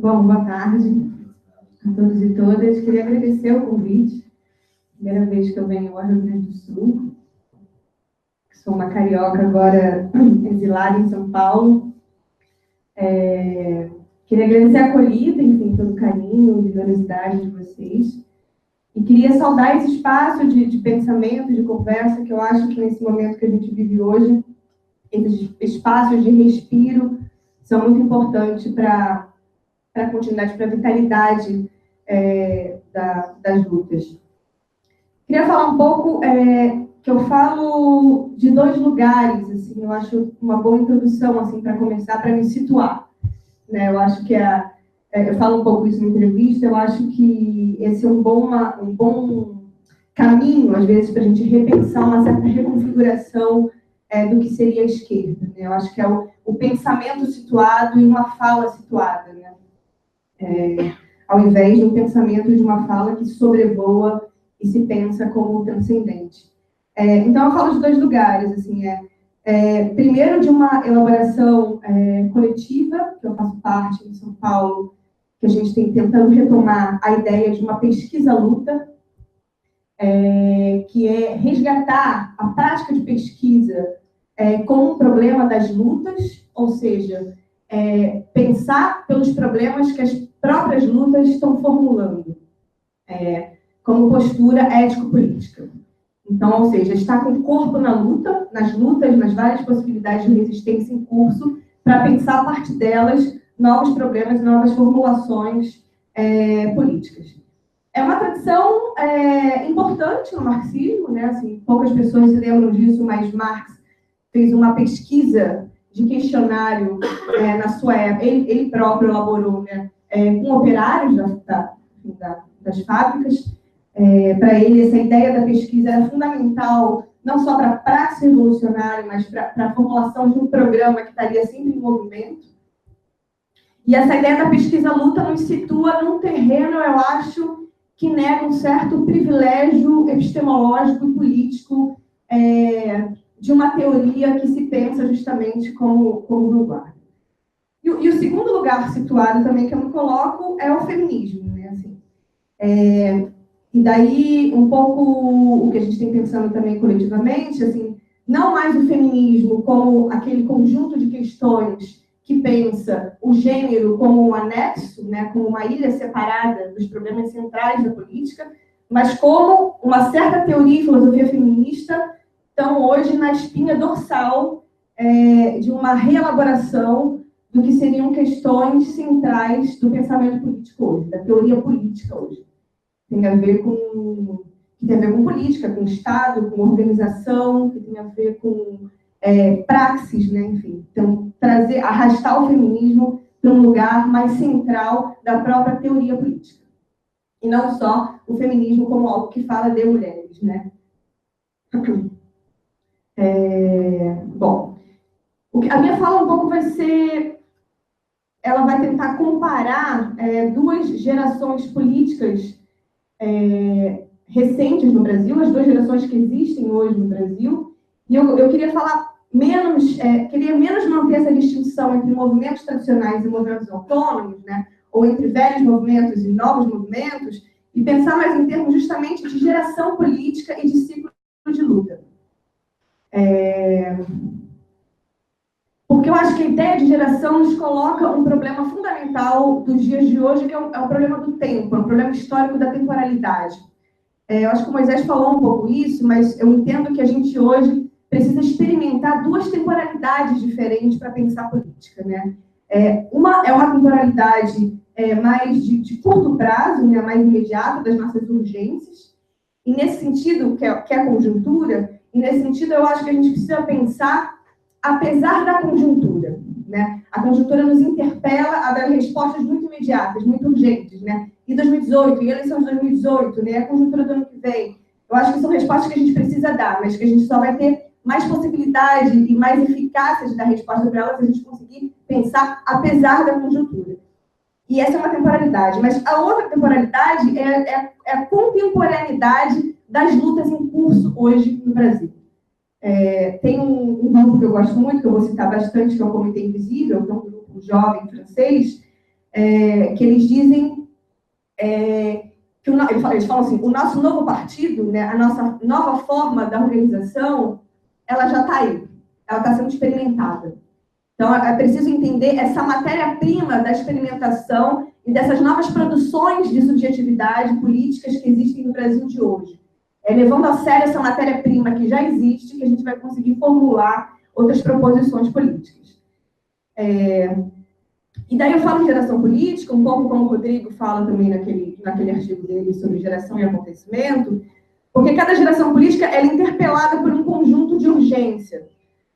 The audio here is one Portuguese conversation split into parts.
Bom, boa tarde a todos e todas. Queria agradecer o convite. Primeira vez que eu venho ao Rio Grande do Sul. Sou uma carioca agora exilada em São Paulo. Queria agradecer a acolhida, enfim, todo o carinho e generosidade de vocês. E queria saudar esse espaço de pensamento, de conversa, que eu acho que nesse momento que a gente vive hoje, esses espaços de respiro são muito importantes para a continuidade, para a vitalidade das lutas. Queria falar um pouco, que eu falo de dois lugares, assim, eu acho uma boa introdução, assim, para começar, para me situar. Né? Eu acho que eu falo um pouco isso na entrevista, eu acho que esse é um bom caminho, às vezes, para a gente repensar uma certa reconfiguração do que seria a esquerda. Né? Eu acho que é o pensamento situado e uma fala situada, né? Ao invés de um pensamento de uma fala que sobrevoa e se pensa como transcendente. Então, eu falo de dois lugares, assim, primeiro de uma elaboração coletiva, que eu faço parte em São Paulo, que a gente tem tentando retomar a ideia de uma pesquisa-luta, que é resgatar a prática de pesquisa como um problema das lutas, ou seja, pensar pelos problemas que as próprias lutas estão formulando, como postura ético-política. Então, ou seja, estar com o corpo na luta, nas lutas, nas várias possibilidades de resistência em curso, para pensar a partir delas novos problemas, novas formulações políticas. É uma tradição importante no marxismo, né? Assim, poucas pessoas se lembram disso, mas Marx fez uma pesquisa de questionário na sua época, ele próprio elaborou, né? Com operários das fábricas. Para ele, essa ideia da pesquisa era fundamental, não só para a praxe revolucionária, mas para a formulação de um programa que estaria sempre em movimento. E essa ideia da pesquisa-luta nos situa num terreno, eu acho, que nega um certo privilégio epistemológico e político de uma teoria que se pensa justamente como vanguarda. E o segundo lugar situado também que eu me coloco é o feminismo, né? Assim, e daí, um pouco o que a gente tem pensando também coletivamente, assim, não mais o feminismo como aquele conjunto de questões que pensa o gênero como um anexo, né, como uma ilha separada dos problemas centrais da política, mas como uma certa teoria e filosofia feminista estão hoje na espinha dorsal de uma reelaboração do que seriam questões centrais do pensamento político hoje, da teoria política hoje. Tem a ver com política, com Estado, com organização, que tem a ver com praxis, né? Enfim. Então, arrastar o feminismo para um lugar mais central da própria teoria política. E não só o feminismo como algo que fala de mulheres, né? Bom, a minha fala um pouco vai ser... Ela vai tentar comparar duas gerações políticas recentes no Brasil, as duas gerações que existem hoje no Brasil, e eu queria falar queria menos manter essa distinção entre movimentos tradicionais e movimentos autônomos, né, ou entre velhos movimentos e novos movimentos, e pensar mais em termos justamente de geração política e de ciclo de luta. Porque eu acho que a ideia de geração nos coloca um problema fundamental dos dias de hoje, que é o problema do tempo, é o problema histórico da temporalidade. Eu acho que o Moisés falou um pouco isso, mas eu entendo que a gente hoje precisa experimentar duas temporalidades diferentes para pensar política, né? Uma é uma temporalidade mais de curto prazo, né, mais imediata, das nossas urgências, e nesse sentido, que é a conjuntura, e nesse sentido eu acho que a gente precisa pensar apesar da conjuntura, né? A conjuntura nos interpela a dar respostas muito imediatas, muito urgentes, né? E 2018, e a eleição de 2018, né? A conjuntura do ano que vem. Eu acho que são respostas que a gente precisa dar, mas que a gente só vai ter mais possibilidade e mais eficácia de dar resposta para elas se a gente conseguir pensar apesar da conjuntura. E essa é uma temporalidade. Mas a outra temporalidade é a contemporaneidade das lutas em curso hoje no Brasil. Tem um grupo que eu gosto muito, que eu vou citar bastante, que é o Comitê Invisível, que é um grupo jovem francês, que eles dizem eles falam assim, o nosso novo partido, né, a nossa nova forma da organização, ela já está aí, ela está sendo experimentada. Então, é preciso entender essa matéria-prima da experimentação e dessas novas produções de subjetividade políticas que existem no Brasil de hoje. Levando a sério essa matéria-prima que já existe, que a gente vai conseguir formular outras proposições políticas. E daí eu falo em geração política, um pouco como o Rodrigo fala também naquele artigo dele sobre geração e acontecimento, porque cada geração política ela é interpelada por um conjunto de urgência,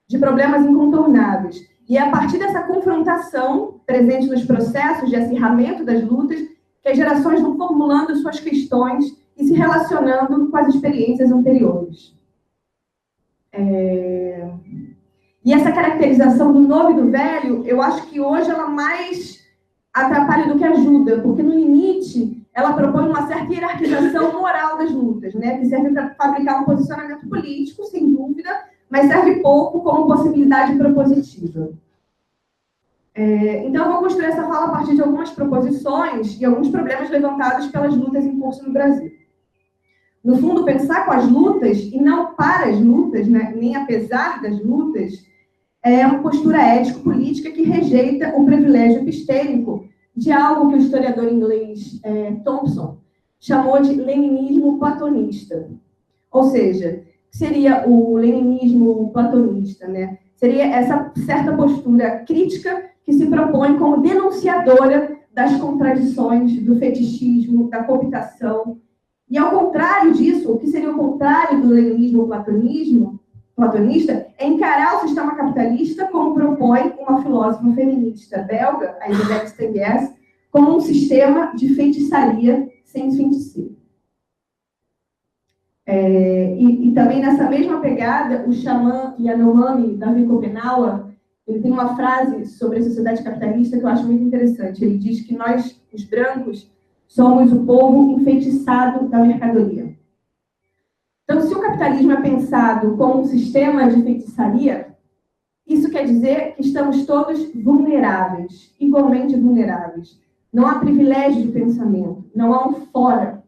de problemas incontornáveis. E é a partir dessa confrontação presente nos processos de acirramento das lutas que as gerações vão formulando suas questões e se relacionando com as experiências anteriores. E essa caracterização do novo e do velho, eu acho que hoje ela mais atrapalha do que ajuda, porque no limite ela propõe uma certa hierarquização moral das lutas, né, que serve para fabricar um posicionamento político, sem dúvida, mas serve pouco como possibilidade propositiva. Então, eu vou construir essa fala a partir de algumas proposições e alguns problemas levantados pelas lutas em curso no Brasil. No fundo, pensar com as lutas, e não para as lutas, né, nem apesar das lutas, é uma postura ético-política que rejeita o privilégio epistêmico de algo que o historiador inglês Thompson chamou de leninismo platonista. Ou seja, seria o leninismo platonista, né? Seria essa certa postura crítica que se propõe como denunciadora das contradições, do fetichismo, da cooptação. E, ao contrário disso, o que seria o contrário do leninismo platonista é encarar o sistema capitalista, como propõe uma filósofa feminista belga, a Isabelle Stengers, como um sistema de feitiçaria sem feiticeiro. E também nessa mesma pegada, o xamã Yanomami, Davi Kopenawa, ele tem uma frase sobre a sociedade capitalista que eu acho muito interessante. Ele diz que nós, os brancos, somos o povo enfeitiçado da mercadoria. Então, se o capitalismo é pensado como um sistema de feitiçaria, isso quer dizer que estamos todos vulneráveis, igualmente vulneráveis. Não há privilégio de pensamento, não há um fora.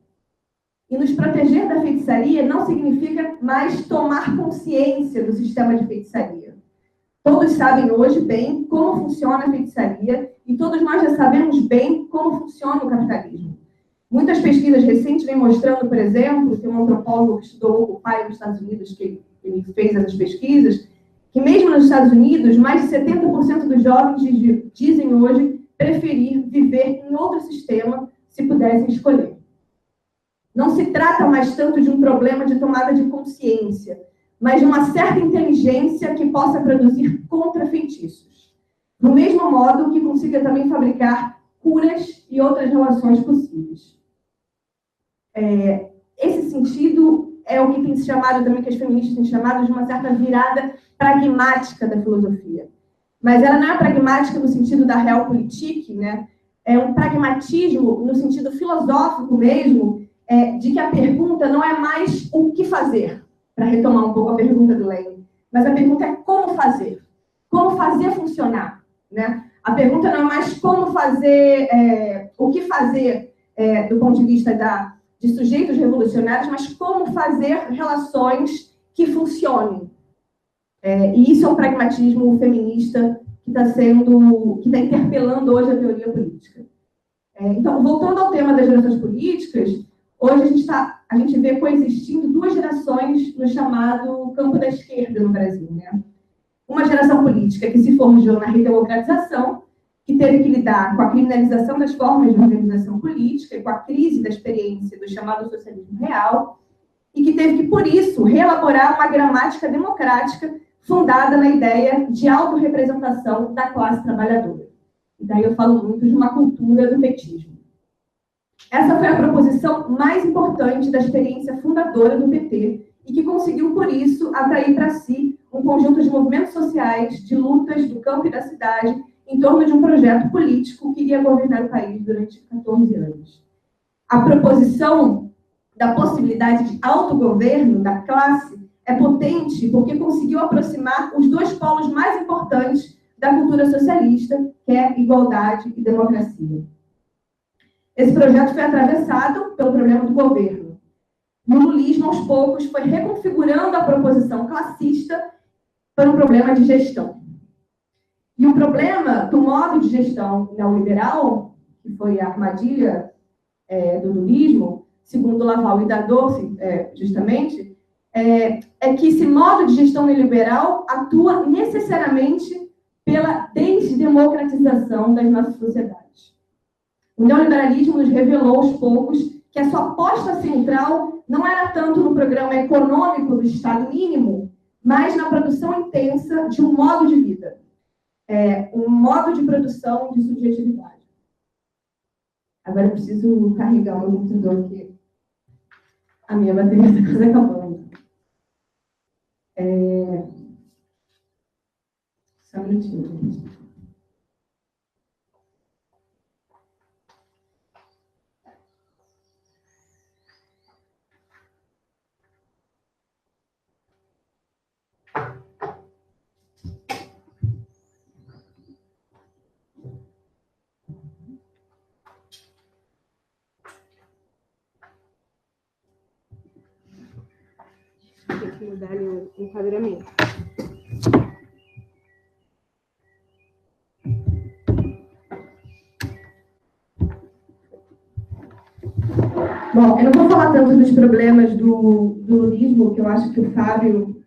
E nos proteger da feitiçaria não significa mais tomar consciência do sistema de feitiçaria. Todos sabem hoje bem como funciona a feitiçaria e todos nós já sabemos bem como funciona o capitalismo. Muitas pesquisas recentes vêm mostrando, por exemplo, que um antropólogo que estudou o pai nos Estados Unidos, que ele fez essas pesquisas, que mesmo nos Estados Unidos, mais de 70% dos jovens dizem hoje preferir viver em outro sistema se pudessem escolher. Não se trata mais tanto de um problema de tomada de consciência, mas de uma certa inteligência que possa produzir contrafeitiços. Do mesmo modo que consiga também fabricar curas e outras relações possíveis. Esse sentido é o que tem se chamado também, que as feministas têm chamado de uma certa virada pragmática da filosofia. Mas ela não é pragmática no sentido da realpolitik, né? É um pragmatismo no sentido filosófico mesmo, de que a pergunta não é mais o que fazer, para retomar um pouco a pergunta do Lenin, mas a pergunta é como fazer funcionar, né? A pergunta não é mais como fazer, o que fazer do ponto de vista de sujeitos revolucionários, mas como fazer relações que funcionem. E isso é um pragmatismo feminista que está interpelando hoje a teoria política. Então, voltando ao tema das gerações políticas, hoje a gente vê coexistindo duas gerações no chamado campo da esquerda no Brasil, né? Uma geração política que se forjou na redemocratização, que teve que lidar com a criminalização das formas de organização política e com a crise da experiência do chamado socialismo real, e que teve que, por isso, reelaborar uma gramática democrática fundada na ideia de autorrepresentação da classe trabalhadora. E daí eu falo muito de uma cultura do petismo. Essa foi a proposição mais importante da experiência fundadora do PT e que conseguiu, por isso, atrair para si um conjunto de movimentos sociais, de lutas do campo e da cidade, em torno de um projeto político que iria governar o país durante 14 anos. A proposição da possibilidade de autogoverno da classe é potente porque conseguiu aproximar os dois polos mais importantes da cultura socialista, que é igualdade e democracia. Esse projeto foi atravessado pelo problema do governo. E o lulismo, aos poucos, foi reconfigurando a proposição classista para um problema de gestão. E o problema do modo de gestão neoliberal, que foi a armadilha do lulismo, segundo Laval e Dadorf, justamente, é que esse modo de gestão neoliberal atua necessariamente pela desdemocratização das nossas sociedades. O neoliberalismo nos revelou aos poucos que a sua aposta central não era tanto no programa econômico do Estado mínimo, mas na produção intensa de um modo de vida, um modo de produção de subjetividade. Agora eu preciso carregar o meu computador aqui. A minha bateria está quase acabando. Só um minutinho, gente. Tem que mudar ali o enquadramento. Bom, eu não vou falar tanto dos problemas do lulismo, que eu acho que o Fábio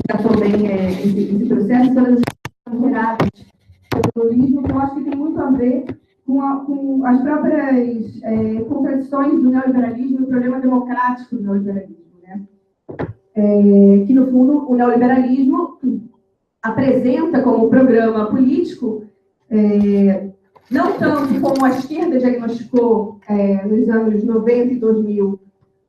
tratou bem esse processo, todas as geradas pelo lulismo, que eu acho que tem muito a ver com as próprias contradições do neoliberalismo e o problema democrático do neoliberalismo, né? Que, no fundo, o neoliberalismo apresenta como programa político, não tanto como a esquerda diagnosticou nos anos 90 e 2000,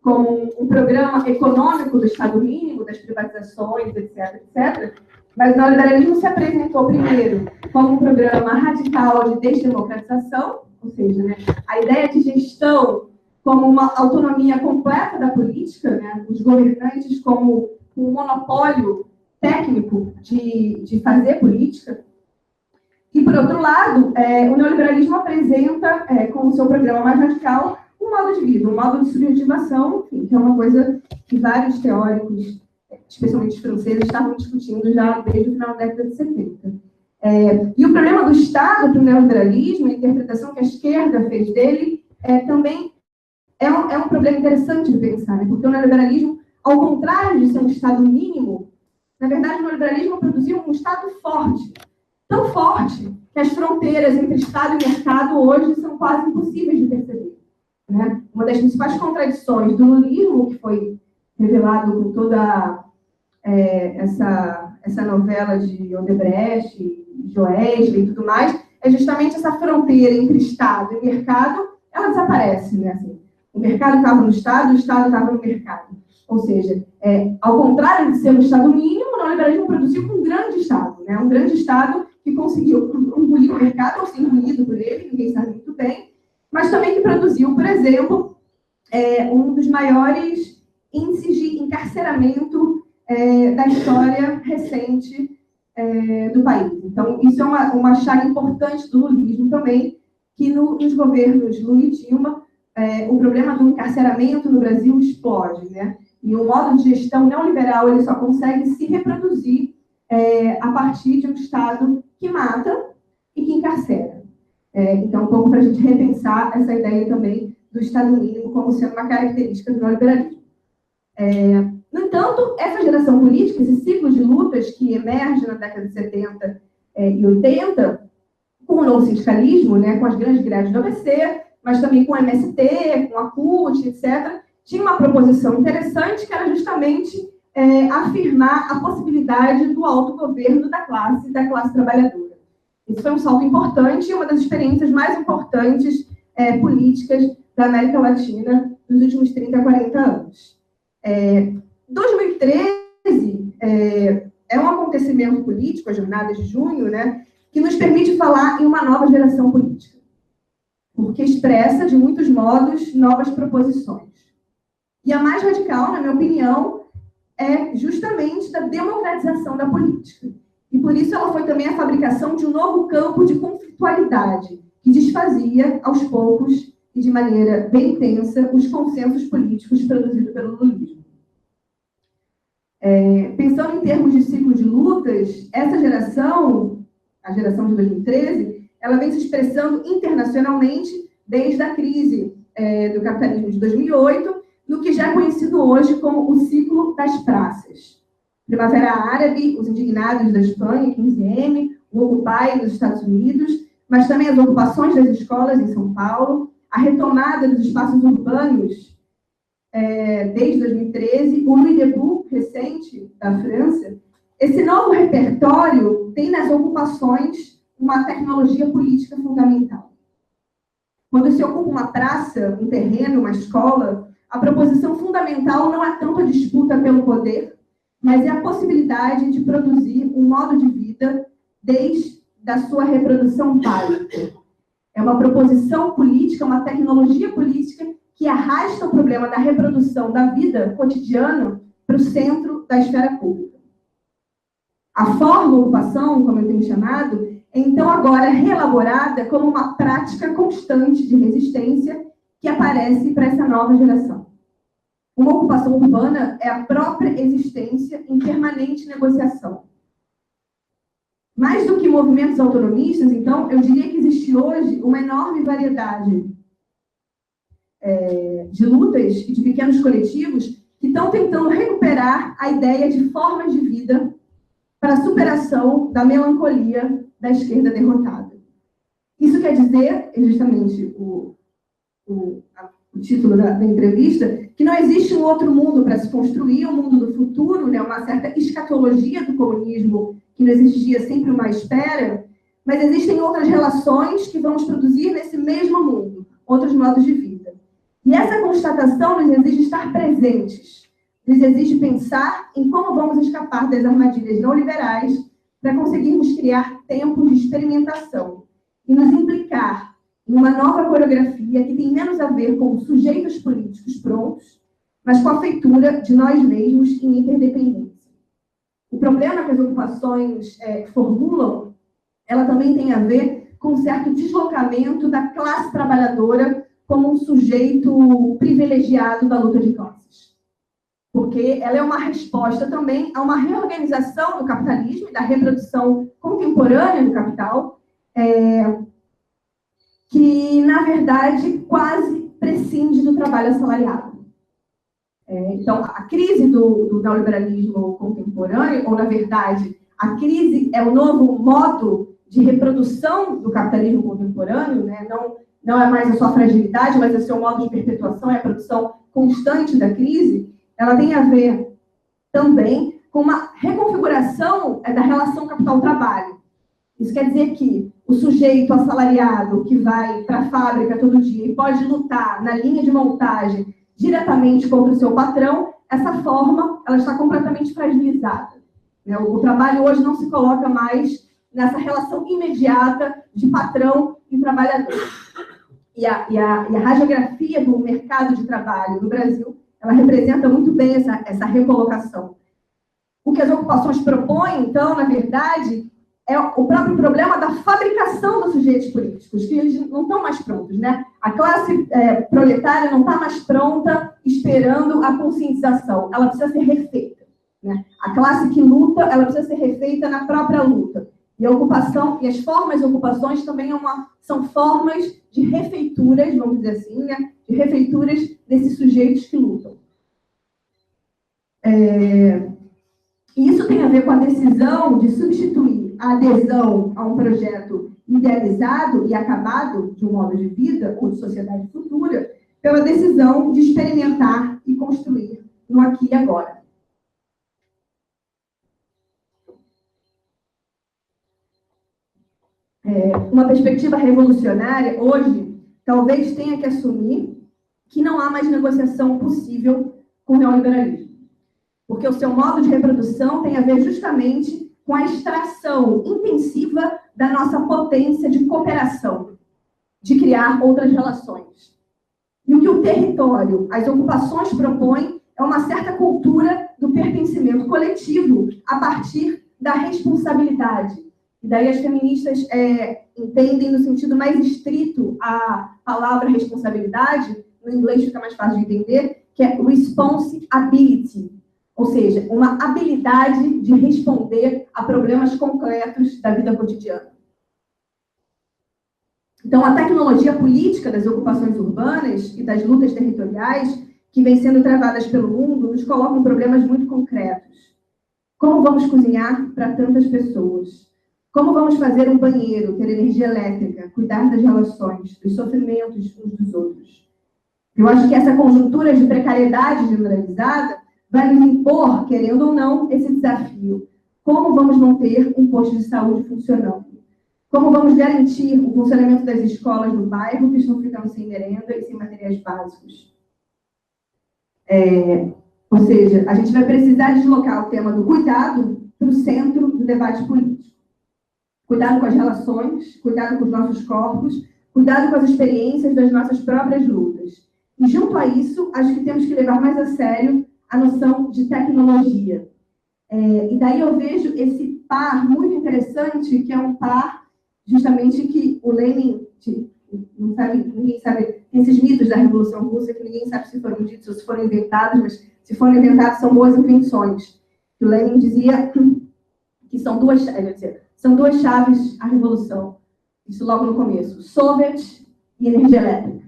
como um programa econômico do Estado mínimo, das privatizações, etc., etc., mas o neoliberalismo se apresentou primeiro como um programa radical de desdemocratização, ou seja, né, a ideia de gestão como uma autonomia completa da política, né, os governantes como um monopólio técnico de fazer política. E, por outro lado, o neoliberalismo apresenta, com o seu programa mais radical, um modo de vida, um modo de subjetivação, enfim, que é uma coisa que vários teóricos, especialmente os franceses, estavam discutindo já desde o final da década de 70. E o problema do Estado para o neoliberalismo, a interpretação que a esquerda fez dele, também é um problema interessante de pensar, né? Porque o neoliberalismo, ao contrário de ser um Estado mínimo, na verdade, o neoliberalismo produziu um Estado forte, tão forte que as fronteiras entre Estado e mercado hoje são quase impossíveis de perceber, né? Uma das principais contradições do lulismo, que foi revelado com toda essa novela de Odebrecht, Joesley e tudo mais, é justamente essa fronteira entre Estado e mercado, ela desaparece, né? Assim, o mercado estava no Estado, o Estado estava no mercado. Ou seja, ao contrário de ser um Estado mínimo, o neoliberalismo produziu um grande Estado, né? Um grande Estado que conseguiu engolir o mercado, ou ser engolido por ele, ninguém sabe muito bem, mas também que produziu, por exemplo, um dos maiores índices de encarceramento da história recente do país. Então, isso é uma chave importante do lulismo também, que nos governos Lula e Dilma, o problema do encarceramento no Brasil explode, né? E o modo de gestão neoliberal ele só consegue se reproduzir a partir de um Estado que mata e que encarcera. Então, um pouco para a gente repensar essa ideia também do Estado mínimo como sendo uma característica do neoliberalismo. No entanto, essa geração política, esse ciclo de lutas que emerge na década de 70 e 80, com o novo sindicalismo, né, com as grandes greves do ABC, mas também com o MST, com a CUT, etc., tinha uma proposição interessante que era justamente afirmar a possibilidade do autogoverno da classe trabalhadora. Isso foi um salto importante e uma das experiências mais importantes políticas da América Latina nos últimos 30 a 40 anos. 2013 é um acontecimento político, a Jornada de Junho, né, que nos permite falar em uma nova geração política, porque expressa, de muitos modos, novas proposições. E a mais radical, na minha opinião, é justamente da democratização da política. e por isso ela foi também a fabricação de um novo campo de conflitualidade, que desfazia, aos poucos e de maneira bem intensa, os consensos políticos produzidos pelo lulismo. Pensando em termos de ciclo de lutas, essa geração, a geração de 2013, ela vem se expressando internacionalmente desde a crise do capitalismo de 2008, no que já é conhecido hoje como o ciclo das praças. Primavera Árabe, os indignados da Espanha, 15M, o Occupy nos Estados Unidos, mas também as ocupações das escolas em São Paulo, a retomada dos espaços urbanos desde 2013, o Nuit Debout, recente, da França. Esse novo repertório tem nas ocupações uma tecnologia política fundamental. Quando se ocupa uma praça, um terreno, uma escola, a proposição fundamental não é tanto a disputa pelo poder, mas é a possibilidade de produzir um modo de vida desde a sua reprodução básica. É uma proposição política, uma tecnologia política que arrasta o problema da reprodução da vida cotidiana para o centro da esfera pública. A forma ocupação, como eu tenho chamado, é então agora reelaborada como uma prática constante de resistência que aparece para essa nova geração. Uma ocupação urbana é a própria existência em permanente negociação. Mais do que movimentos autonomistas, então, eu diria que existe hoje uma enorme variedade de lutas e de pequenos coletivos que estão tentando recuperar a ideia de formas de vida para a superação da melancolia da esquerda derrotada. Isso quer dizer, é justamente o título da entrevista, que não existe um outro mundo para se construir, um mundo do futuro, né, uma certa escatologia do comunismo que nos exigia sempre uma espera, mas existem outras relações que vamos produzir nesse mesmo mundo, outros modos de vida. E essa constatação nos exige estar presentes, nos exige pensar em como vamos escapar das armadilhas neoliberais para conseguirmos criar tempos de experimentação e nos implicar em uma nova coreografia que tem menos a ver com sujeitos políticos prontos, mas com a feitura de nós mesmos em interdependência. O problema que as ocupações formulam, ela também tem a ver com um certo deslocamento da classe trabalhadora como um sujeito privilegiado da luta de classes. Porque ela é uma resposta também a uma reorganização do capitalismo e da reprodução contemporânea do capital, que, na verdade, quase prescinde do trabalho assalariado. Então, a crise do neoliberalismo contemporâneo, ou, na verdade, a crise é o novo modo de reprodução do capitalismo contemporâneo, né? Não é mais a sua fragilidade, mas é o seu modo de perpetuação, é a produção constante da crise. Ela tem a ver também com uma reconfiguração da relação capital-trabalho. Isso quer dizer que o sujeito assalariado que vai para a fábrica todo dia e pode lutar na linha de montagem diretamente contra o seu patrão, essa forma ela está completamente fragilizada. O trabalho hoje não se coloca mais nessa relação imediata de patrão e trabalhador. E a radiografia do mercado de trabalho no Brasil, ela representa muito bem essa recolocação. O que as ocupações propõem, então, na verdade, é o próprio problema da fabricação dos sujeitos políticos, que eles não estão mais prontos, né? A classe proletária não está mais pronta esperando a conscientização, ela precisa ser refeita, né? A classe que luta, ela precisa ser refeita na própria luta. E a ocupação, e as formas de ocupações também são formas de refeituras, vamos dizer assim, né? De refeituras desses sujeitos que lutam. E isso tem a ver com a decisão de substituir a adesão a um projeto idealizado e acabado de um modo de vida ou de sociedade futura pela decisão de experimentar e construir no aqui e agora. Uma perspectiva revolucionária, hoje, talvez tenha que assumir que não há mais negociação possível com o neoliberalismo. Porque o seu modo de reprodução tem a ver justamente com a extração intensiva da nossa potência de cooperação, de criar outras relações. E o que o território, as ocupações propõem é uma certa cultura do pertencimento coletivo a partir da responsabilidade. E daí as feministas entendem no sentido mais estrito a palavra responsabilidade, no inglês fica mais fácil de entender, que é responsibility, ou seja, uma habilidade de responder a problemas concretos da vida cotidiana. Então, a tecnologia política das ocupações urbanas e das lutas territoriais que vêm sendo travadas pelo mundo nos colocam problemas muito concretos. Como vamos cozinhar para tantas pessoas? Como vamos fazer um banheiro, ter energia elétrica, cuidar das relações, dos sofrimentos uns dos outros? Eu acho que essa conjuntura de precariedade generalizada vai nos impor, querendo ou não, esse desafio. Como vamos manter um posto de saúde funcionando? Como vamos garantir o funcionamento das escolas no bairro que estão ficando sem merenda e sem materiais básicos? Ou seja, a gente vai precisar deslocar o tema do cuidado para o centro do debate político. Cuidado com as relações, cuidado com os nossos corpos, cuidado com as experiências das nossas próprias lutas. E, junto a isso, acho que temos que levar mais a sério a noção de tecnologia. E daí eu vejo esse par muito interessante, que é um par justamente que o Lenin, não sabe, ninguém sabe, tem esses mitos da Revolução Russa que ninguém sabe se foram ditos ou se foram inventados, mas se foram inventados são boas invenções. O Lenin dizia que são duas chaves à Revolução. Isso logo no começo. Soviet e energia elétrica.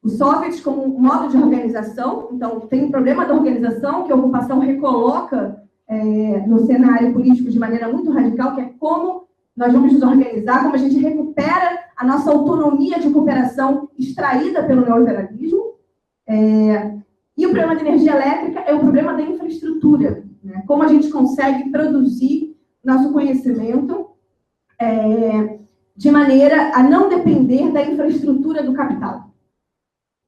O Soviet como um modo de organização, então tem um problema da organização que a ocupação recoloca no cenário político de maneira muito radical, que é como nós vamos nos organizar, como a gente recupera a nossa autonomia de cooperação extraída pelo neoliberalismo. E o problema da energia elétrica é o problema da infraestrutura, né? Como a gente consegue produzir nosso conhecimento de maneira a não depender da infraestrutura do capital.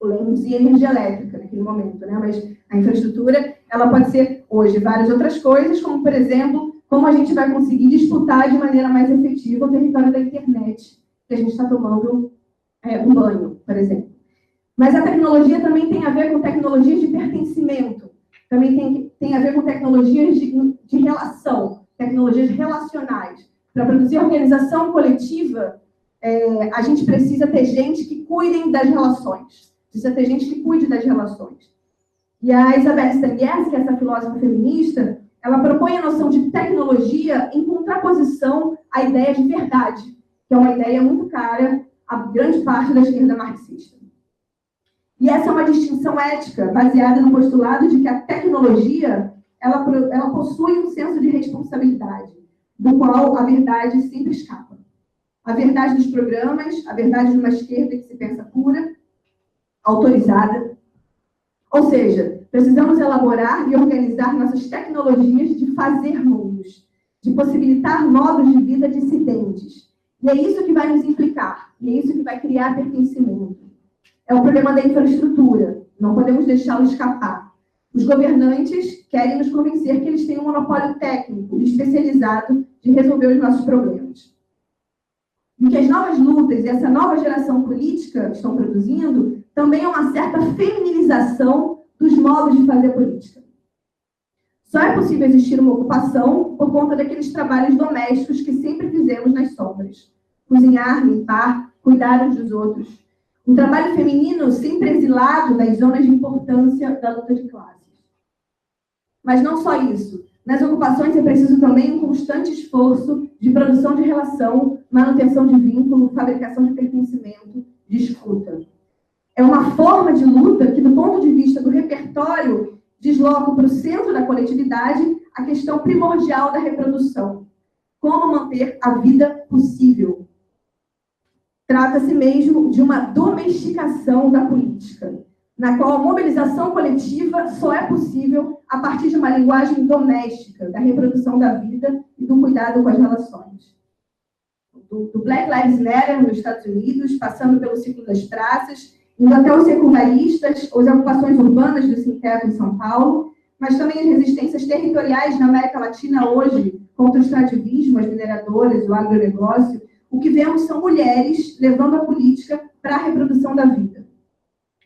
O Lenin dizia energia elétrica naquele momento, né? Mas a infraestrutura ela pode ser hoje várias outras coisas, como, por exemplo, como a gente vai conseguir disputar de maneira mais efetiva o território da internet, que a gente está tomando um banho, por exemplo. Mas a tecnologia também tem a ver com tecnologias de pertencimento, também tem a ver com tecnologias de relação, tecnologias relacionais. Para produzir organização coletiva, a gente precisa ter gente que cuidem das relações, precisa ter gente que cuide das relações. E a Isabelle Stangers, que é essa filósofa feminista, ela propõe a noção de tecnologia em contraposição à ideia de verdade, que é uma ideia muito cara a grande parte da esquerda marxista. E essa é uma distinção ética, baseada no postulado de que a tecnologia ela possui um senso de responsabilidade, do qual a verdade sempre escapa. A verdade dos programas, a verdade de uma esquerda que se pensa pura, autorizada. Ou seja, precisamos elaborar e organizar nossas tecnologias de fazer mundos, de possibilitar modos de vida dissidentes. E é isso que vai nos implicar, e é isso que vai criar pertencimento. É o problema da infraestrutura, não podemos deixá-lo escapar. Os governantes querem nos convencer que eles têm um monopólio técnico especializado de resolver os nossos problemas. E que as novas lutas e essa nova geração política estão produzindo também é uma certa feminilização dos modos de fazer política. Só é possível existir uma ocupação por conta daqueles trabalhos domésticos que sempre fizemos nas sombras. Cozinhar, limpar, cuidar uns dos outros. Um trabalho feminino sempre exilado das zonas de importância da luta de classes. Mas não só isso. Nas ocupações é preciso também um constante esforço de produção de relação, manutenção de vínculo, fabricação de pertencimento, de escuta. É uma forma de luta que, do ponto de vista do repertório, desloca para o centro da coletividade a questão primordial da reprodução. Como manter a vida possível. Trata-se mesmo de uma domesticação da política, na qual a mobilização coletiva só é possível a partir de uma linguagem doméstica, da reprodução da vida e do cuidado com as relações. Do Black Lives Matter nos Estados Unidos, passando pelo ciclo das praças, indo até os secundaristas, as ocupações urbanas do Sinteto em São Paulo, mas também as resistências territoriais na América Latina hoje, contra o extrativismo, as mineradoras, o agronegócio. O que vemos são mulheres levando a política para a reprodução da vida,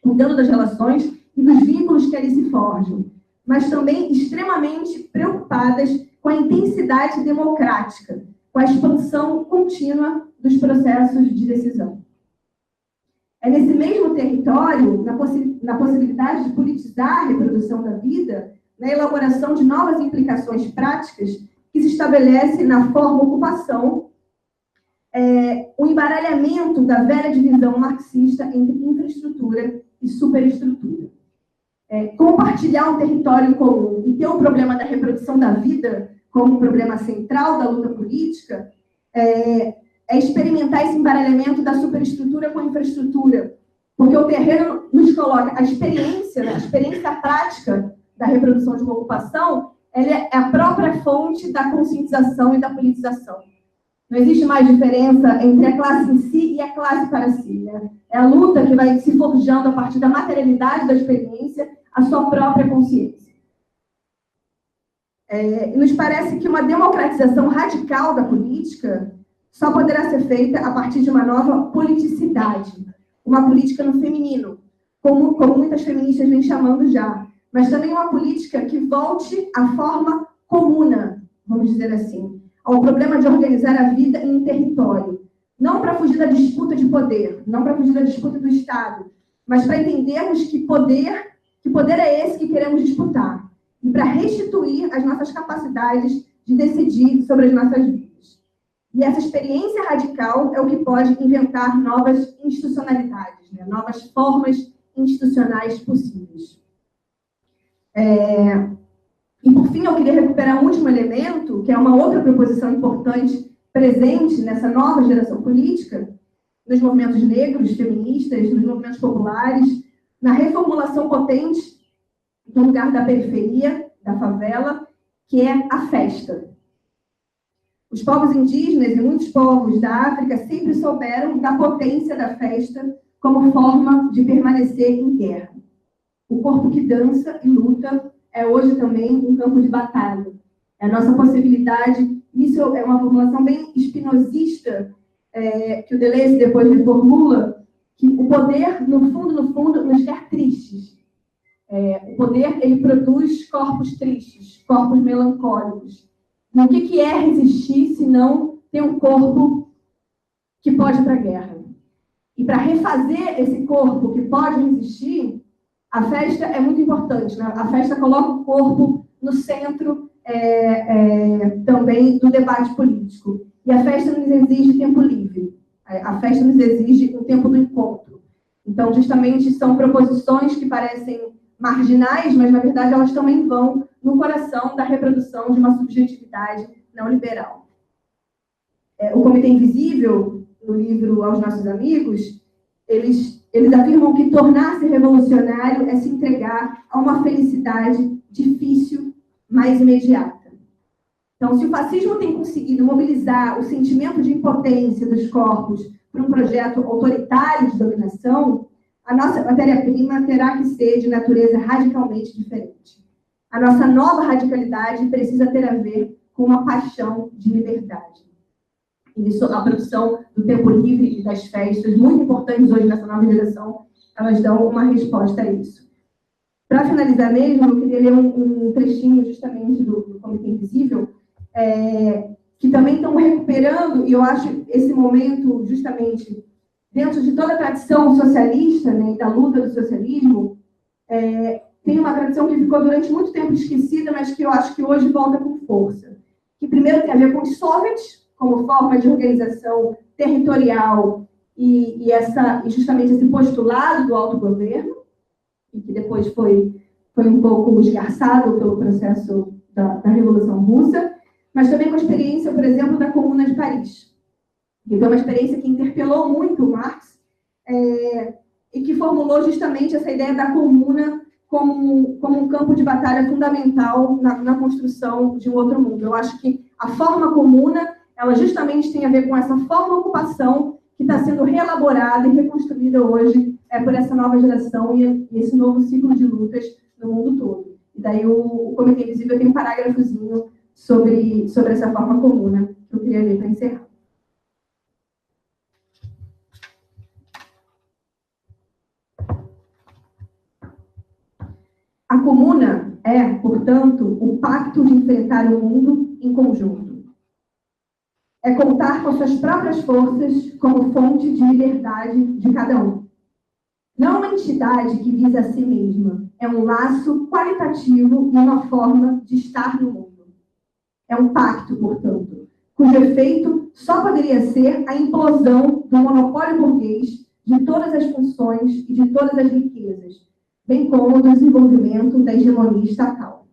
cuidando das relações e dos vínculos que ali se forjam, mas também extremamente preocupadas com a intensidade democrática, com a expansão contínua dos processos de decisão. É nesse mesmo território, na possibilidade de politizar a reprodução da vida, na elaboração de novas implicações práticas, que se estabelece na forma-ocupação o embaralhamento da velha divisão marxista entre infraestrutura e superestrutura. Compartilhar um território comum e ter o problema da reprodução da vida como um problema central da luta política é experimentar esse embaralhamento da superestrutura com a infraestrutura, porque o terreno nos coloca a experiência prática da reprodução de uma ocupação, ela é a própria fonte da conscientização e da politização. Não existe mais diferença entre a classe em si e a classe para si, né? É a luta que vai se forjando a partir da materialidade da experiência, a sua própria consciência. E nos parece que uma democratização radical da política só poderá ser feita a partir de uma nova politicidade, uma política no feminino, como muitas feministas vêm chamando já, mas também uma política que volte à forma comuna, vamos dizer assim, ao problema de organizar a vida em um território, não para fugir da disputa de poder, não para fugir da disputa do Estado, mas para entendermos que poder é esse que queremos disputar, e para restituir as nossas capacidades de decidir sobre as nossas vidas. E essa experiência radical é o que pode inventar novas institucionalidades, né? Novas formas institucionais possíveis. E, por fim, eu queria recuperar um último elemento, que é uma outra proposição importante presente nessa nova geração política, nos movimentos negros, feministas, nos movimentos populares, na reformulação potente do lugar da periferia, da favela, que é a festa. Os povos indígenas e muitos povos da África sempre souberam da potência da festa como forma de permanecer em guerra. O corpo que dança e luta é hoje também um campo de batalha. É a nossa possibilidade, isso é uma formulação bem espinosista, que o Deleuze depois reformula, que o poder, no fundo, nos quer tristes. O poder, ele produz corpos tristes, corpos melancólicos. E o que é resistir se não ter um corpo que pode ir para a guerra? E para refazer esse corpo que pode resistir, a festa é muito importante, né? A festa coloca o corpo no centro também do debate político. E a festa nos exige tempo livre. A festa nos exige o tempo do encontro. Então, justamente, são proposições que parecem marginais, mas, na verdade, elas também vão no coração da reprodução de uma subjetividade neoliberal. O Comitê Invisível, no livro Aos Nossos Amigos, eles afirmam que tornar-se revolucionário é se entregar a uma felicidade difícil, mas imediata. Então, se o fascismo tem conseguido mobilizar o sentimento de impotência dos corpos para um projeto autoritário de dominação, a nossa matéria-prima terá que ser de natureza radicalmente diferente. A nossa nova radicalidade precisa ter a ver com uma paixão de liberdade. E isso, a produção do tempo livre e das festas, muito importantes hoje nessa nova geração, elas dão uma resposta a isso. Para finalizar mesmo, eu queria ler um trechinho justamente do Comitê Invisível, que também estão recuperando, e eu acho esse momento justamente dentro de toda a tradição socialista, né, da luta do socialismo, tem uma tradição que ficou durante muito tempo esquecida, mas que eu acho que hoje volta com força. Que primeiro tem a ver com os soviets, como forma de organização territorial e justamente esse postulado do autogoverno, e que depois foi um pouco esgarçado pelo processo da Revolução Russa, mas também com a experiência, por exemplo, da Comuna de Paris, que foi uma experiência que interpelou muito Marx e que formulou justamente essa ideia da comuna como um campo de batalha fundamental na construção de um outro mundo. Eu acho que a forma comuna, ela justamente tem a ver com essa forma-ocupação que está sendo reelaborada e reconstruída hoje por essa nova geração e esse novo ciclo de lutas no mundo todo. E daí o Comitê Invisível tem um parágrafozinho sobre essa forma comuna que eu queria ler para encerrar. A comuna é, portanto, o pacto de enfrentar o mundo em conjunto. É contar com suas próprias forças como fonte de liberdade de cada um. Não uma entidade que visa a si mesma. É um laço qualitativo e uma forma de estar no mundo. É um pacto, portanto, cujo efeito só poderia ser a implosão do monopólio burguês de todas as funções e de todas as riquezas, bem como o desenvolvimento da hegemonia estatal.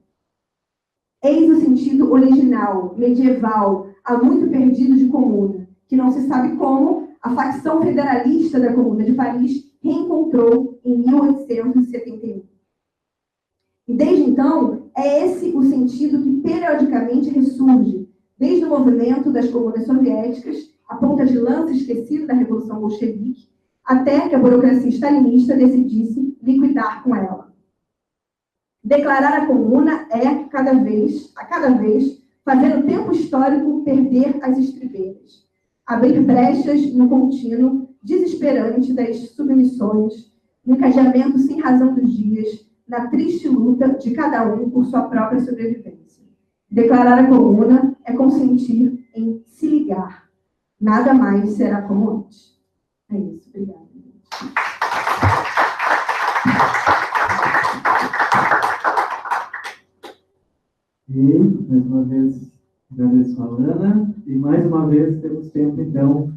Eis o sentido original, medieval, há muito perdido de comuna, que não se sabe como a facção federalista da Comuna de Paris reencontrou em 1871. E desde então, é esse o sentido que periodicamente ressurge, desde o movimento das comunas soviéticas, a ponta de lança esquecida da Revolução Bolchevique, até que a burocracia stalinista decidisse liquidar com ela. Declarar a comuna é, a cada vez, fazer o tempo histórico perder as estribeiras, abrir brechas no contínuo desesperante das submissões, no encadeamento sem razão dos dias, na triste luta de cada um por sua própria sobrevivência. Declarar a comuna é consentir em se ligar. Nada mais será como antes. É isso. Obrigada. E, mais uma vez, agradeço a Alana. E, mais uma vez, temos tempo, então,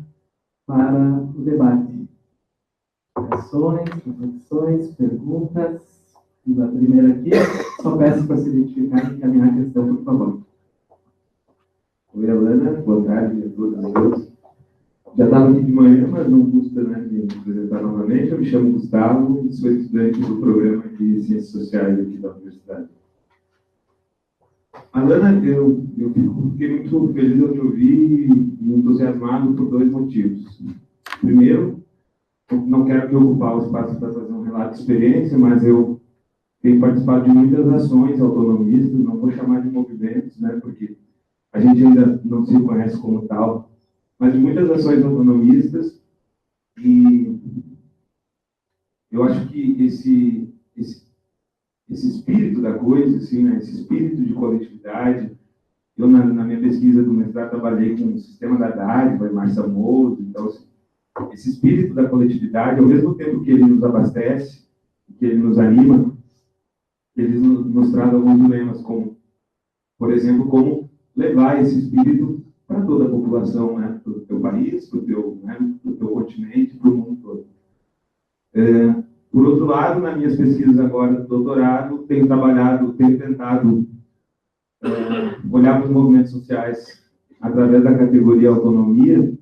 para o debate. Reações, reflexões, perguntas. E a primeira aqui, só peço para se identificar e encaminhar a questão, por favor. Oi, Alana. Boa tarde a todos e todas. Já estava aqui de manhã, mas não custa, né, me apresentar novamente. Eu me chamo Gustavo e sou estudante do programa de Ciências Sociais aqui da Universidade. Alana, eu fiquei muito feliz ao te ouvir e entusiasmado por dois motivos. Primeiro, eu não quero que ocupar o espaço para fazer um relato de experiência, mas eu tenho participado de muitas ações autonomistas, não vou chamar de movimentos, né, porque a gente ainda não se conhece como tal, mas de muitas ações autonomistas, e eu acho que esse espírito da coisa, assim, né, esse espírito de coletividade, eu na minha pesquisa do mestrado trabalhei com o sistema da dádiva e Marshall Mould, então esse espírito da coletividade, ao mesmo tempo que ele nos abastece, que ele nos anima, ele nos traz alguns dilemas, como, por exemplo, como levar esse espírito para toda a população, né, para o teu país, para o teu continente, para o mundo todo. Por outro lado, nas minhas pesquisas agora do doutorado, tenho tentado olhar para os movimentos sociais através da categoria autonomia,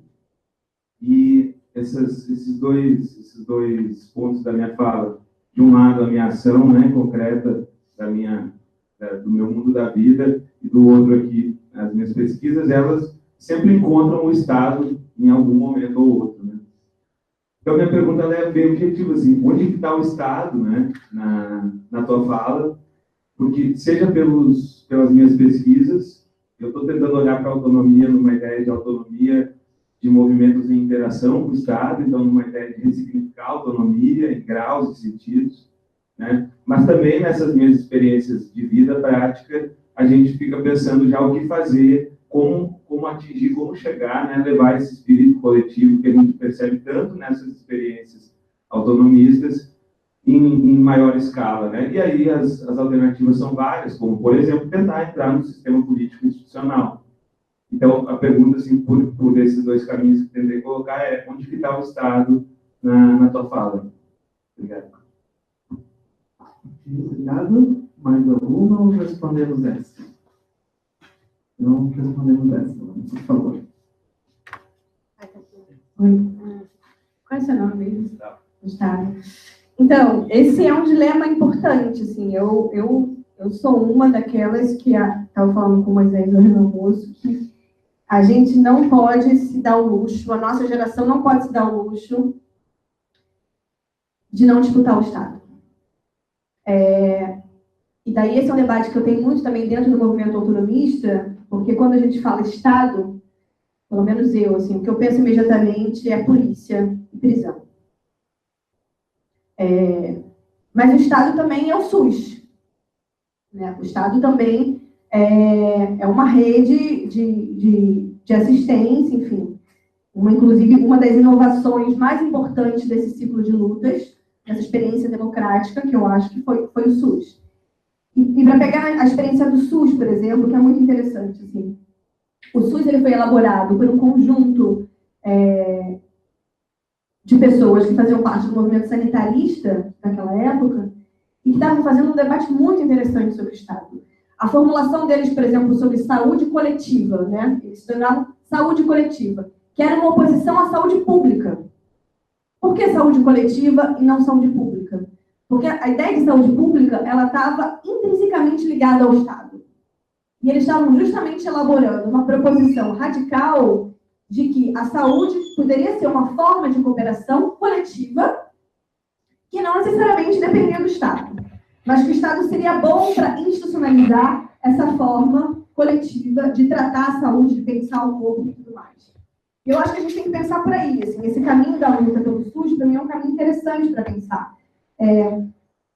e esses dois pontos da minha fala, de um lado a minha ação, né, concreta do meu mundo da vida, e do outro aqui as minhas pesquisas, elas sempre encontram o Estado em algum momento ou outro, né? Então, minha pergunta é bem objetiva, assim, onde está o Estado, né, na tua fala? Porque, seja pelas minhas pesquisas, eu estou tentando olhar para a autonomia numa ideia de autonomia de movimentos em interação com o Estado, então numa ideia de ressignificar a autonomia em graus e sentidos, né? Mas também nessas minhas experiências de vida prática, a gente fica pensando já o que fazer, como atingir, como chegar, né? Levar esse espírito coletivo que a gente percebe tanto nessas experiências autonomistas em maior escala, né? E aí as alternativas são várias, como, por exemplo, tentar entrar no sistema político institucional. Então, a pergunta, assim, por esses dois caminhos que tentei colocar é: onde que está o Estado na tua fala? Obrigado. Obrigado. Mais alguma ou respondemos essa? Não respondemos essa, por favor. Oi. Qual é o seu nome mesmo? Gustavo. Então, esse é um dilema importante, assim. Eu sou uma daquelas que estava falando com o Moisés hoje no almoço, que a gente não pode se dar o luxo, a nossa geração não pode se dar o luxo de não disputar o Estado. E daí esse é um debate que eu tenho muito também dentro do movimento autonomista, porque quando a gente fala Estado, pelo menos eu, assim, o que eu penso imediatamente é polícia e prisão. Mas o Estado também é o SUS, né? O Estado também é uma rede de assistência, enfim. Inclusive, uma das inovações mais importantes desse ciclo de lutas, dessa experiência democrática, que eu acho que foi o SUS. E para pegar a experiência do SUS, por exemplo, que é muito interessante, assim, o SUS ele foi elaborado por um conjunto de pessoas que faziam parte do movimento sanitarista naquela época e que estavam fazendo um debate muito interessante sobre o Estado. A formulação deles, por exemplo, sobre saúde coletiva, né? Eles estudavam saúde coletiva, que era uma oposição à saúde pública. Por que saúde coletiva e não saúde pública? Porque a ideia de saúde pública, ela estava intrinsecamente ligada ao Estado. E eles estavam justamente elaborando uma proposição radical de que a saúde poderia ser uma forma de cooperação coletiva que não necessariamente dependia do Estado, mas que o Estado seria bom para institucionalizar essa forma coletiva de tratar a saúde, de pensar o corpo e tudo mais. Eu acho que a gente tem que pensar por aí. Assim, esse caminho da luta pelo SUS, para mim, é um caminho interessante para pensar.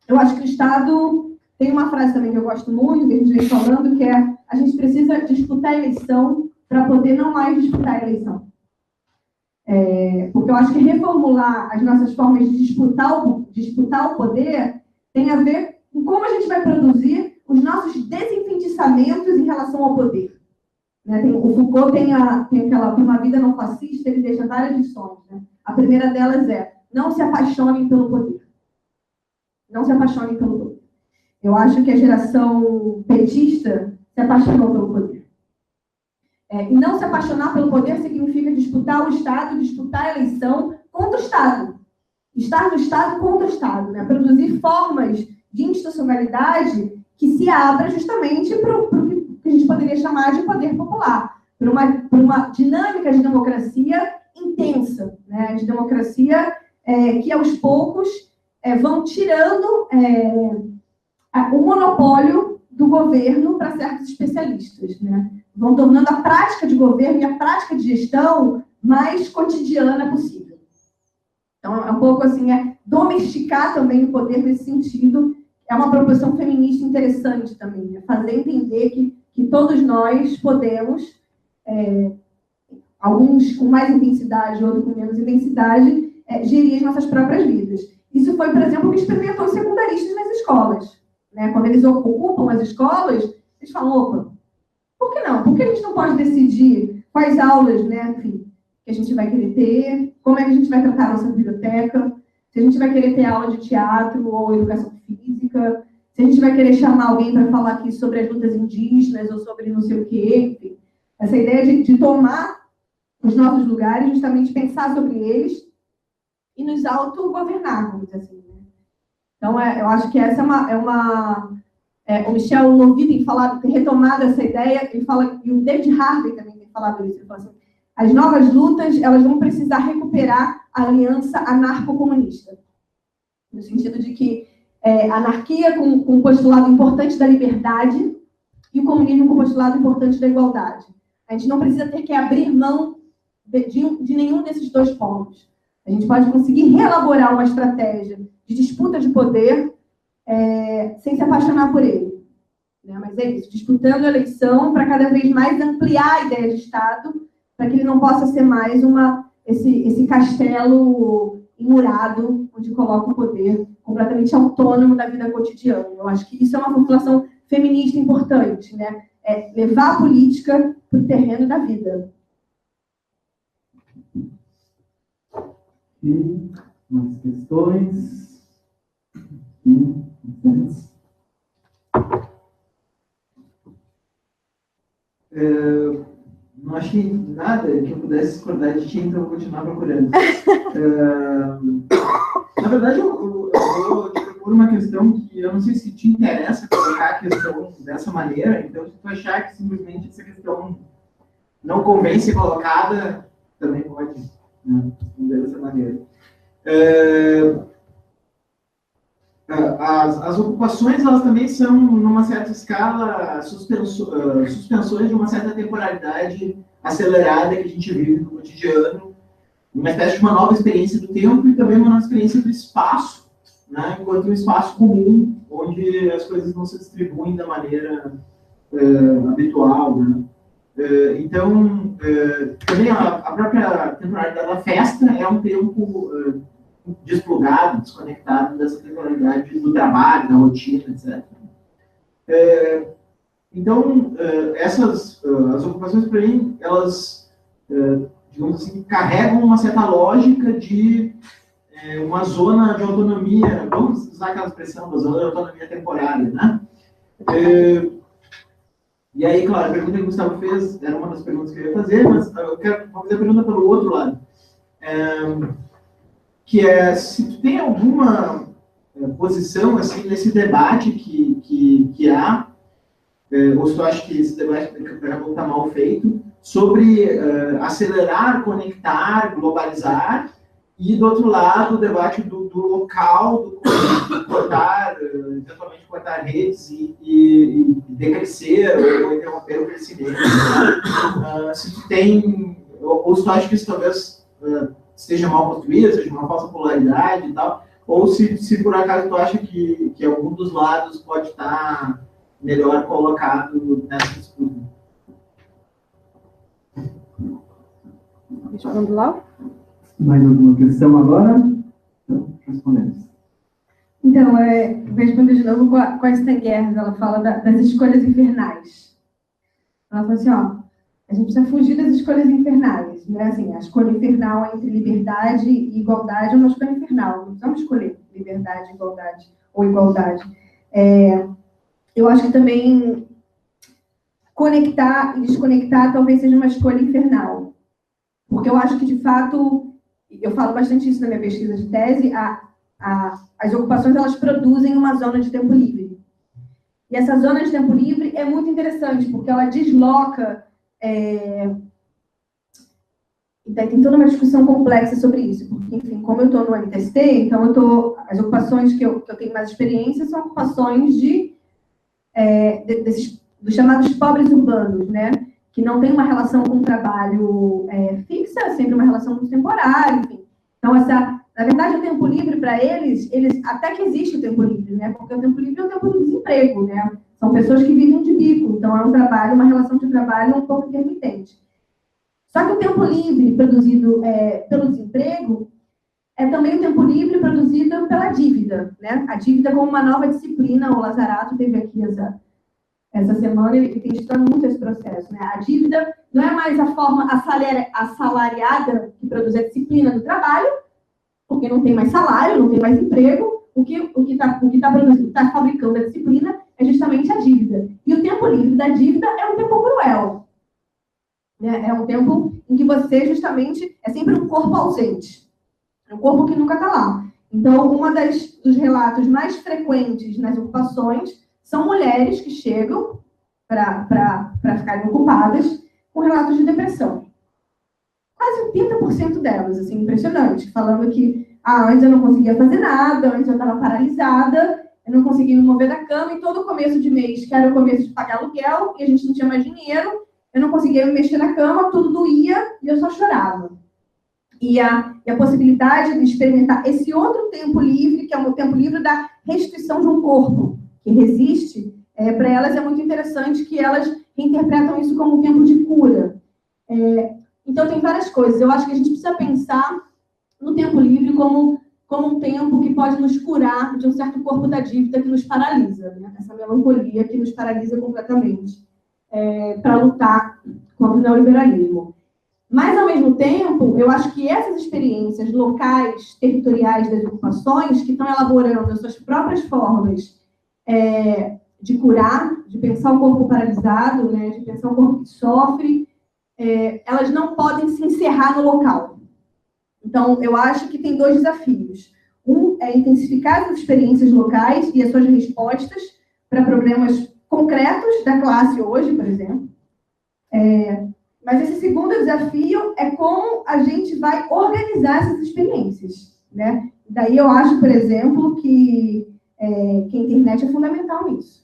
Eu acho que o Estado... Tem uma frase também que eu gosto muito, que a gente vem falando, que é: a gente precisa disputar a eleição para poder não mais disputar a eleição. Porque eu acho que reformular as nossas formas de disputar o poder tem a ver com como a gente vai produzir os nossos desenfeitiçamentos em relação ao poder. Né? O Foucault tem aquela Uma Vida Não Fascista, ele deixa várias lições. Né? A primeira delas é: não se apaixonem pelo poder. Não se apaixonem pelo poder. Eu acho que a geração petista se apaixonou pelo poder. E não se apaixonar pelo poder significa disputar o Estado, disputar a eleição contra o Estado. Estar no Estado contra o Estado. Né? Produzir formas de institucionalidade que se abra justamente para o que a gente poderia chamar de poder popular. Para uma dinâmica de democracia intensa. Né? De democracia que, aos poucos, vão tirando... o monopólio do governo para certos especialistas, né? Vão tornando a prática de governo e a prática de gestão mais cotidiana possível. Então, é um pouco assim, domesticar também o poder nesse sentido. É uma proposição feminista interessante também, né? Fazer entender que todos nós podemos, alguns com mais intensidade, outros com menos intensidade, gerir as nossas próprias vidas. Isso foi, por exemplo, o que experimentou os secundaristas nas escolas. Né? Quando eles ocupam as escolas, eles falam: opa, por que não? Por que a gente não pode decidir quais aulas, né, enfim, que a gente vai querer ter, como é que a gente vai tratar a nossa biblioteca, se a gente vai querer ter aula de teatro ou educação física, se a gente vai querer chamar alguém para falar aqui sobre as lutas indígenas ou sobre não sei o quê, enfim. Essa ideia de tomar os nossos lugares, justamente pensar sobre eles e nos autogovernar, vamos dizer assim. Né? Então, eu acho que essa o Michel Novi tem retomado essa ideia, ele fala, e o David Harvey também tem falado isso, ele fala assim: as novas lutas, elas vão precisar recuperar a aliança anarco-comunista. No sentido de que anarquia com o postulado importante da liberdade e o comunismo com o postulado importante da igualdade. A gente não precisa ter que abrir mão de nenhum desses dois pontos. A gente pode conseguir reelaborar uma estratégia de disputa de poder sem se apaixonar por ele. Né? Mas é isso, disputando a eleição para cada vez mais ampliar a ideia de Estado, para que ele não possa ser mais esse castelo imurado, onde coloca o poder completamente autônomo da vida cotidiana. Eu acho que isso é uma formulação feminista importante, né? Levar a política para o terreno da vida. E mais questões? Não achei nada que eu pudesse discordar de ti, então eu vou continuar procurando. Na verdade, eu vou te propor uma questão que eu não sei se te interessa colocar a questão dessa maneira, então se tu achar que simplesmente essa questão não convém ser colocada, também pode, né, responder dessa maneira. As ocupações, elas também são, numa certa escala, suspensões de uma certa temporalidade acelerada que a gente vive no cotidiano, uma espécie de uma nova experiência do tempo e também uma nova experiência do espaço, né, enquanto um espaço comum, onde as coisas não se distribuem da maneira habitual, né? Então, também a própria temporalidade da festa é um tempo desplugado, desconectado dessa temporalidade do trabalho, da rotina, etc. Então, as ocupações, para mim, elas, digamos assim, carregam uma certa lógica de uma zona de autonomia, vamos usar aquela expressão da zona de autonomia temporária, né? E aí, claro, a pergunta que o Gustavo fez era uma das perguntas que eu ia fazer, mas eu quero fazer a pergunta pelo outro lado. Que é, se tu tem alguma posição, assim, nesse debate que há, ou se tu acha que esse debate está mal feito, sobre acelerar, conectar, globalizar, e, do outro lado, o debate do local, do cortar, eventualmente cortar redes e decrescer ou interromper o crescimento. Se tu tem, ou se tu acha que isso talvez seja mal construído, seja uma falsa polaridade e tal, ou se por acaso tu acha que algum dos lados pode estar melhor colocado nessa disputa. Respondo lá? Mais alguma questão agora? Então, respondemos. Então, respondendo de novo com a Stanguerras, ela fala das escolhas infernais. Ela fala assim, a gente precisa fugir das escolhas infernais, né? Assim, a escolha infernal entre liberdade e igualdade é uma escolha infernal. Não precisamos escolher liberdade, igualdade ou igualdade. Eu acho que também conectar e desconectar talvez seja uma escolha infernal. Porque eu acho que, de fato, eu falo bastante isso na minha pesquisa de tese, as ocupações, elas produzem uma zona de tempo livre. E essa zona de tempo livre é muito interessante, porque ela desloca... Tem toda uma discussão complexa sobre isso, porque, enfim, como eu estou no MTST, então as ocupações que eu tenho mais experiência são ocupações dos chamados pobres urbanos, né? Que não tem uma relação com o trabalho fixa, é sempre uma relação muito temporária, enfim. Então, na verdade, o tempo livre para eles, até que existe o tempo livre, né? Porque o tempo livre é o tempo do desemprego, né? São pessoas que vivem de bico, então é um trabalho, uma relação de trabalho um pouco intermitente. Só que o tempo livre produzido pelo desemprego é também o tempo livre produzido pela dívida, né? A dívida como uma nova disciplina, o Lazarato teve aqui essa semana, ele tem estudado muito esse processo, né? A dívida não é mais a forma assalariada que produz a disciplina do trabalho, porque não tem mais salário, não tem mais emprego, o que está fabricando a disciplina é justamente a dívida. E o tempo livre da dívida é um tempo cruel, né? É um tempo em que você, justamente, é sempre um corpo ausente. É um corpo que nunca está lá. Então, dos relatos mais frequentes nas ocupações são mulheres que chegam para ficarem ocupadas com relatos de depressão. Quase 80% delas, assim, impressionante, falando que antes eu não conseguia fazer nada, antes eu estava paralisada, eu não conseguia me mover da cama, e todo começo de mês, que era o começo de pagar aluguel, e a gente não tinha mais dinheiro, eu não conseguia me mexer na cama, tudo doía, e eu só chorava. E a possibilidade de experimentar esse outro tempo livre, que é o tempo livre da restituição de um corpo que resiste, para elas é muito interessante que elas reinterpretam isso como um tempo de cura. Então, tem várias coisas. Eu acho que a gente precisa pensar no tempo livre como um tempo que pode nos curar de um certo corpo da dívida que nos paralisa, né? Essa melancolia que nos paralisa completamente para lutar contra o neoliberalismo. Mas, ao mesmo tempo, eu acho que essas experiências locais, territoriais das ocupações, que estão elaborando as suas próprias formas de curar, de pensar o corpo paralisado, né, de pensar o corpo que sofre, elas não podem se encerrar no local. Então, eu acho que tem dois desafios. Um é intensificar as experiências locais e as suas respostas para problemas concretos da classe hoje, por exemplo. Mas esse segundo desafio é como a gente vai organizar essas experiências, né? Daí eu acho, por exemplo, que a internet é fundamental nisso.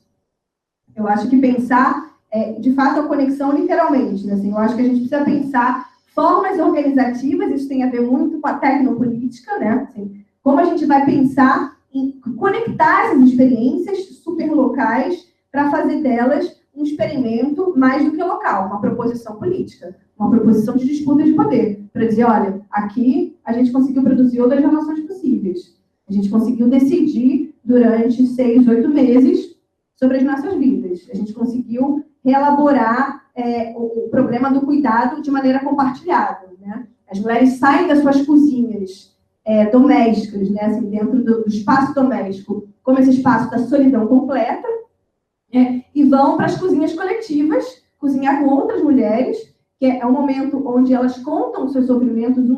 Eu acho que pensar, de fato, a conexão literalmente, né? Assim, eu acho que a gente precisa pensar formas organizativas, isso tem a ver muito com a tecnopolítica, né? Assim, como a gente vai pensar em conectar essas experiências superlocais para fazer delas um experimento mais do que local, uma proposição política, uma proposição de disputa de poder, para dizer, olha, aqui a gente conseguiu produzir outras relações possíveis. A gente conseguiu decidir durante 6, 8 meses sobre as nossas vidas. A gente conseguiu reelaborar o problema do cuidado de maneira compartilhada, né? As mulheres saem das suas cozinhas domésticas, né? Assim, dentro do espaço doméstico, como esse espaço da solidão completa, e vão para as cozinhas coletivas, cozinhar com outras mulheres, que é um momento onde elas contam os seus sofrimentos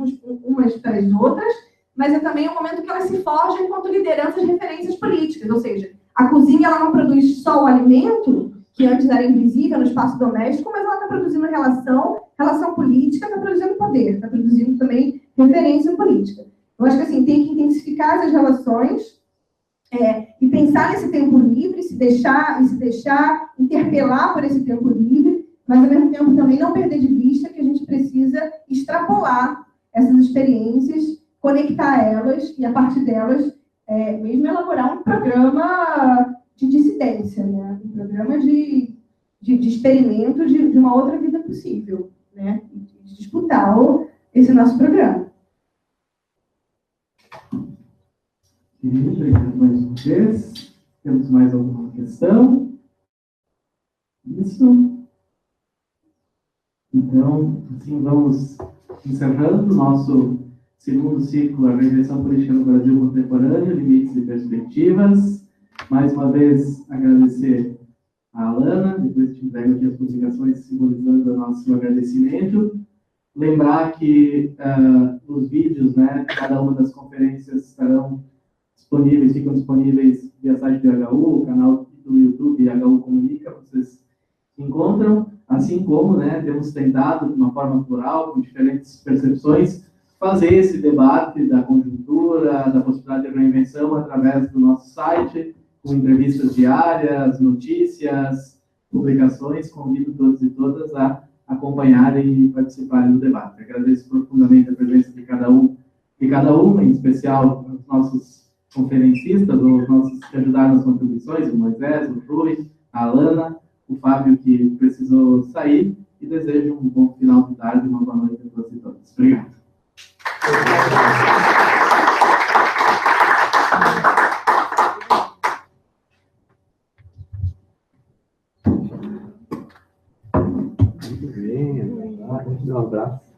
umas para as outras, mas é também um momento que elas se forjam enquanto lideranças e referências políticas, ou seja, a cozinha ela não produz só o alimento, que antes era invisível no espaço doméstico, mas ela está produzindo relação política, está produzindo poder, está produzindo também referência política. Eu acho que assim, tem que intensificar essas relações e pensar nesse tempo livre, se deixar interpelar por esse tempo livre, mas ao mesmo tempo também não perder de vista que a gente precisa extrapolar essas experiências, conectar elas e, a partir delas, mesmo elaborar um programa de dissidência, né? Um programa de experimento de uma outra vida possível, né? De disputar esse nosso programa. Obrigado mais uma vez. Temos mais alguma questão? Isso. Então, assim, vamos encerrando o nosso segundo ciclo, a Regressão Política no Brasil Contemporâneo, Limites e Perspectivas. Mais uma vez, agradecer a Alana, depois te entrego aqui as publicações simbolizando o nosso agradecimento. Lembrar que os vídeos, né, cada uma das conferências ficam disponíveis via site do IHU, o canal do YouTube IHU Comunica, vocês encontram, assim como, né, temos tentado, de uma forma plural, com diferentes percepções, fazer esse debate da conjuntura, da possibilidade de reinvenção através do nosso site, com entrevistas diárias, notícias, publicações. Convido todos e todas a acompanharem e participarem do debate. Agradeço profundamente a presença de cada um e cada uma, em especial os nossos conferencistas, os nossos que ajudaram nas contribuições, o Moisés, o Rui, a Alana, o Fábio, que precisou sair, e desejo um bom final de tarde e uma boa noite a todos e todas. Obrigado. Muito bem, um abraço.